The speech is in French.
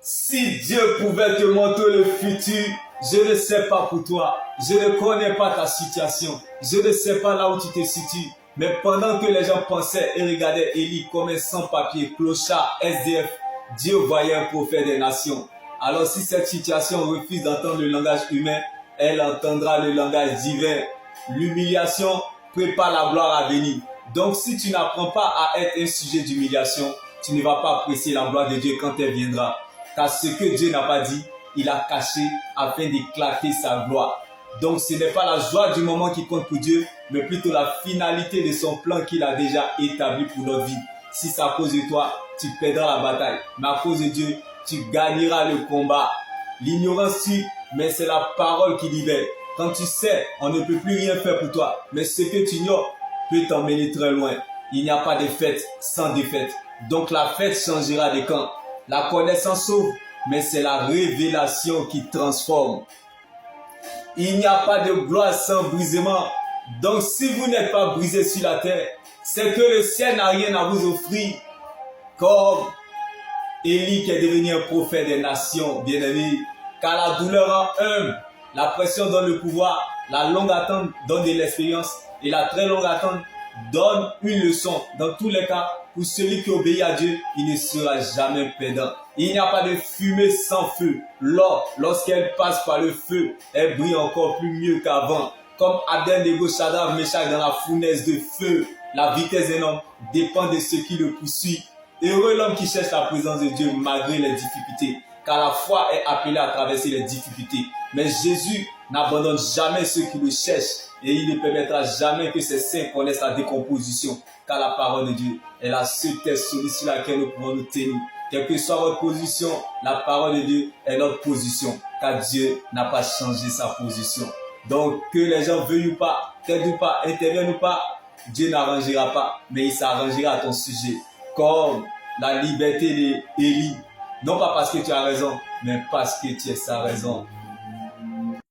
Si Dieu pouvait te montrer le futur, je ne sais pas pour toi. Je ne connais pas ta situation. Je ne sais pas là où tu te situes. Mais pendant que les gens pensaient et regardaient Élie comme un sans-papier, clochard, SDF, Dieu voyait un prophète des nations. Alors si cette situation refuse d'entendre le langage humain, elle entendra le langage divin. L'humiliation prépare la gloire à venir. Donc si tu n'apprends pas à être un sujet d'humiliation, tu ne vas pas apprécier la gloire de Dieu quand elle viendra. Car ce que Dieu n'a pas dit, il a caché afin d'éclater sa gloire. Donc ce n'est pas la joie du moment qui compte pour Dieu, mais plutôt la finalité de son plan qu'il a déjà établi pour notre vie. Si c'est à cause de toi, tu perdras la bataille. Mais à cause de Dieu, tu gagneras le combat. L'ignorance tue, mais c'est la parole qui libère. Quand tu sais, on ne peut plus rien faire pour toi. Mais ce que tu ignores peut t'emmener très loin. Il n'y a pas de fête sans défaite. Donc la fête changera de camp. La connaissance sauve, mais c'est la révélation qui transforme. Il n'y a pas de gloire sans brisement. Donc si vous n'êtes pas brisé sur la terre, c'est que le ciel n'a rien à vous offrir. Comme Élie qui est devenu un prophète des nations, bien-aimé. Car la douleur rend humble, la pression donne le pouvoir, la longue attente donne de l'expérience et la très longue attente donne une leçon. Dans tous les cas, pour celui qui obéit à Dieu, il ne sera jamais perdant. Il n'y a pas de fumée sans feu. L'or, lorsqu'elle passe par le feu, elle brille encore plus mieux qu'avant. Comme Abednego, Shadrach, Meshach dans la fournaise de feu. La vitesse d'un homme dépend de ce qui le poursuit. Heureux l'homme qui cherche la présence de Dieu malgré les difficultés. Car la foi est appelée à traverser les difficultés. Mais Jésus n'abandonne jamais ceux qui le cherchent. Et il ne permettra jamais que ses saints connaissent la décomposition. Car la parole de Dieu est la seule terre solide sur laquelle nous pouvons nous tenir. Quelle que soit votre position, la parole de Dieu est notre position. Car Dieu n'a pas changé sa position. Donc que les gens veuillent ou pas, t'aident ou pas, interviennent ou pas, Dieu n'arrangera pas, mais il s'arrangera à ton sujet. Comme la liberté d'Élie. Non pas parce que tu as raison, mais parce que tu es sa raison.